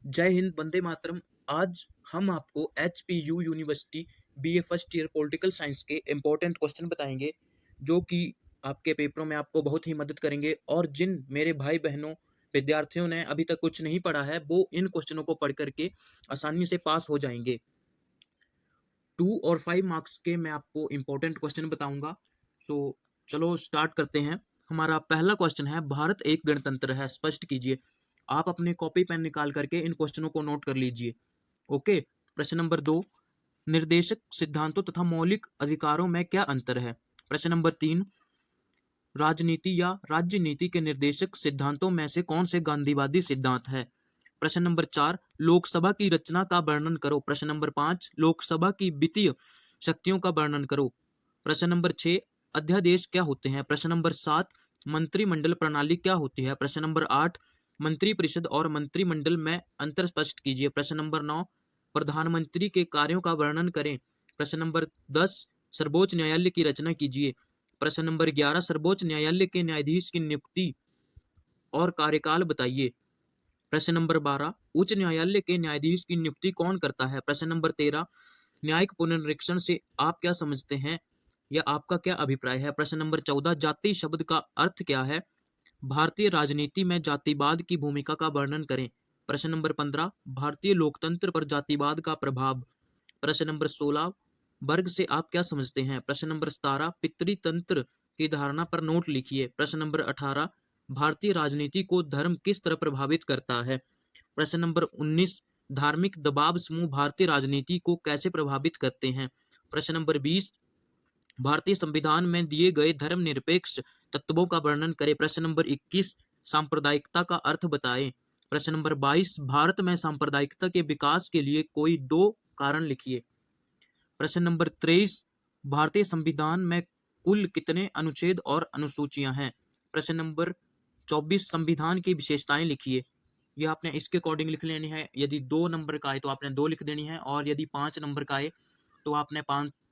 जय हिंद, वंदे मातरम। आज हम आपको HPU university BA first year political science के इम्पोर्टेंट क्वेश्चन बताएंगे, जो कि आपके पेपरों में आपको बहुत ही मदद करेंगे। और जिन मेरे भाई बहनों विद्यार्थियों ने अभी तक कुछ नहीं पढ़ा है, वो इन क्वेश्चनों को पढ़ करके आसानी से पास हो जाएंगे। 2 और 5 मार्क्स के मैं आपको इम्पोर्टेंट क्वेश्चन बताऊंगा। सो चलो स्टार्ट करते हैं। हमारा पहला क्वेश्चन है, भारत एक गणतंत्र है, स्पष्ट कीजिए। आप अपने कॉपी पेन निकाल करके इन क्वेश्चनों को नोट कर लीजिए। ओके। प्रश्न नंबर 2, निर्देशक सिद्धांतों तथा मौलिक अधिकारों में क्या अंतर है? प्रश्न नंबर 3, राजनीति या राज्य नीति के निर्देशक सिद्धांतों में से कौन से गांधीवादी सिद्धांत है? प्रश्न नंबर 4, लोकसभा की रचना का वर्णन करो। प्रश्न नंबर 5, लोकसभा की वित्तीय शक्तियों का वर्णन करो। प्रश्न नंबर 6, अध्यादेश क्या होते हैं? प्रश्न नंबर 7, मंत्रिमंडल प्रणाली क्या होती है? प्रश्न नंबर 8, मंत्रिपरिषद और मंत्रिमंडल में अंतर स्पष्ट कीजिए। प्रश्न नंबर 9, प्रधानमंत्री के कार्यों का वर्णन करें। प्रश्न नंबर 10, सर्वोच्च न्यायालय की रचना कीजिए। प्रश्न नंबर 11, सर्वोच्च न्यायालय के न्यायाधीश की नियुक्ति और कार्यकाल बताइए। प्रश्न नंबर 12, उच्च न्यायालय के न्यायाधीश की नियुक्ति कौन करता है? प्रश्न नंबर 13, न्यायिक पुनरीक्षण से आप क्या समझते हैं या आपका क्या अभिप्राय है? प्रश्न नंबर 14, जाति शब्द का अर्थ क्या है? भारतीय राजनीति में जातिवाद की भूमिका का वर्णन करें। प्रश्न नंबर 15, भारतीय लोकतंत्र पर जातिवाद का प्रभाव। प्रश्न नंबर 16, वर्ग से आप क्या समझते हैं? प्रश्न नंबर 17, पितृतंत्र की धारणा पर नोट लिखिए। प्रश्न नंबर 18, भारतीय राजनीति को धर्म किस तरह प्रभावित करता है? प्रश्न नंबर 19, धार्मिक दबाव समूह भारतीय राजनीति को कैसे प्रभावित करते हैं? प्रश्न नंबर 20, भारतीय संविधान में दिए गए धर्मनिरपेक्ष तत्वों का वर्णन करें। प्रश्न नंबर 21, सांप्रदायिकता का अर्थ बताएं। प्रश्न नंबर 22, भारत में सांप्रदायिकता के विकास के लिए कोई 2 कारण लिखिए। प्रश्न नंबर 23, भारतीय संविधान में कुल कितने अनुच्छेद और अनुसूचियां हैं? प्रश्न नंबर 24, संविधान की विशेषताएं लिखिए। ये आपने इसके अकॉर्डिंग लिख लेनी है। यदि 2 नंबर का आए तो आपने 2 लिख देनी है, और यदि 5 नंबर का आए तो आपने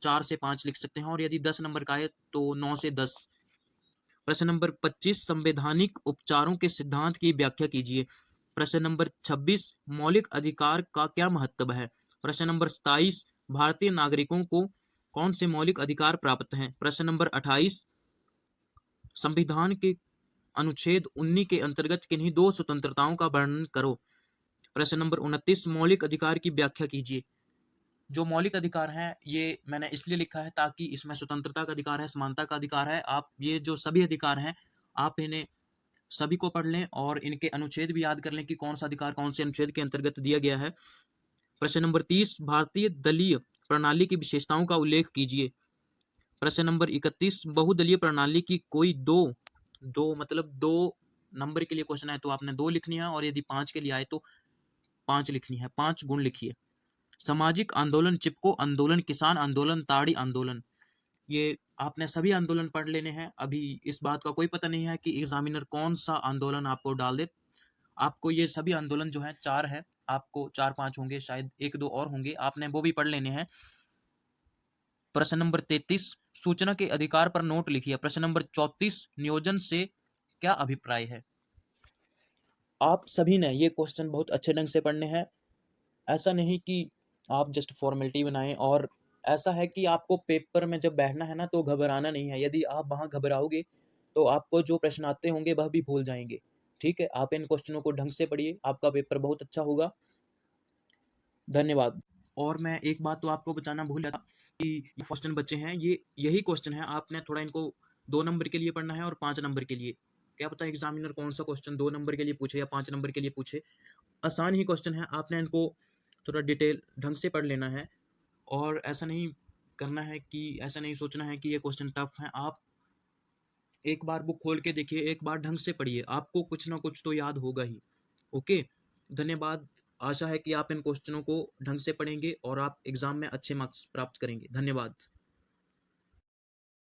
4 से 5 लिख सकते हैं, और यदि 10 नंबर का आए तो 9 से 10। प्रश्न नंबर 25, संवैधानिक उपचारों के सिद्धांत की व्याख्या कीजिए। प्रश्न नंबर 26, मौलिक अधिकार का क्या महत्व है? प्रश्न नंबर 27, भारतीय नागरिकों को कौन से मौलिक अधिकार प्राप्त हैं? प्रश्न नंबर 28, संविधान के अनुच्छेद 19 के अंतर्गत किन्हीं 2 स्वतंत्रताओं का वर्णन करो। प्रश्न नंबर 29, मौलिक अधिकार की व्याख्या कीजिए। जो मौलिक अधिकार हैं, ये मैंने इसलिए लिखा है ताकि इसमें स्वतंत्रता का अधिकार है, समानता का अधिकार है। आप ये जो सभी अधिकार हैं, आप इन्हें सभी को पढ़ लें और इनके अनुच्छेद भी याद कर लें कि कौन सा अधिकार कौन से अनुच्छेद के अंतर्गत दिया गया है। प्रश्न नंबर 30, भारतीय दलीय प्रणाली की विशेषताओं का उल्लेख कीजिए। प्रश्न नंबर 31, बहुदलीय प्रणाली की कोई दो मतलब 2 नंबर के लिए क्वेश्चन है तो आपने 2 लिखनी है, और यदि 5 के लिए आए तो 5 लिखनी है। 5 गुण लिखिए। सामाजिक आंदोलन, चिपको आंदोलन, किसान आंदोलन, ताड़ी आंदोलन, ये आपने सभी आंदोलन पढ़ लेने हैं। अभी इस बात का कोई पता नहीं है कि एग्जामिनर कौन सा आंदोलन आपको डाल दे। आपको ये सभी आंदोलन जो है 4 है, आपको 4-5 होंगे, शायद 1-2 और होंगे, आपने वो भी पढ़ लेने हैं। प्रश्न नंबर 33, सूचना के अधिकार पर नोट लिखिए। प्रश्न नंबर 34, नियोजन से क्या अभिप्राय है? आप सभी ने ये क्वेश्चन बहुत अच्छे ढंग से पढ़ने हैं। ऐसा नहीं कि आप जस्ट फॉर्मेलिटी बनाएं, और ऐसा है कि आपको पेपर में जब बैठना है ना, तो घबराना नहीं है। यदि आप वहाँ घबराओगे तो आपको जो प्रश्न आते होंगे वह भी भूल जाएंगे। ठीक है, आप इन क्वेश्चनों को ढंग से पढ़िए, आपका पेपर बहुत अच्छा होगा। धन्यवाद। और मैं एक बात तो आपको बताना भूल गया था कि ये क्वेश्चन बच्चे हैं, ये यही क्वेश्चन है। आपने थोड़ा इनको 2 नंबर के लिए पढ़ना है और 5 नंबर के लिए। क्या पता एग्जामिनर कौन सा क्वेश्चन 2 नंबर के लिए पूछे या 5 नंबर के लिए पूछे। आसान ही क्वेश्चन है, आपने इनको थोड़ा डिटेल ढंग से पढ़ लेना है। और ऐसा नहीं करना है कि ऐसा नहीं सोचना है कि ये क्वेश्चन टफ है। आप एक बार बुक खोल के देखिए, एक बार ढंग से पढ़िए, आपको कुछ ना कुछ तो याद होगा ही। ओके, धन्यवाद। आशा है कि आप इन क्वेश्चनों को ढंग से पढ़ेंगे और आप एग्जाम में अच्छे मार्क्स प्राप्त करेंगे। धन्यवाद।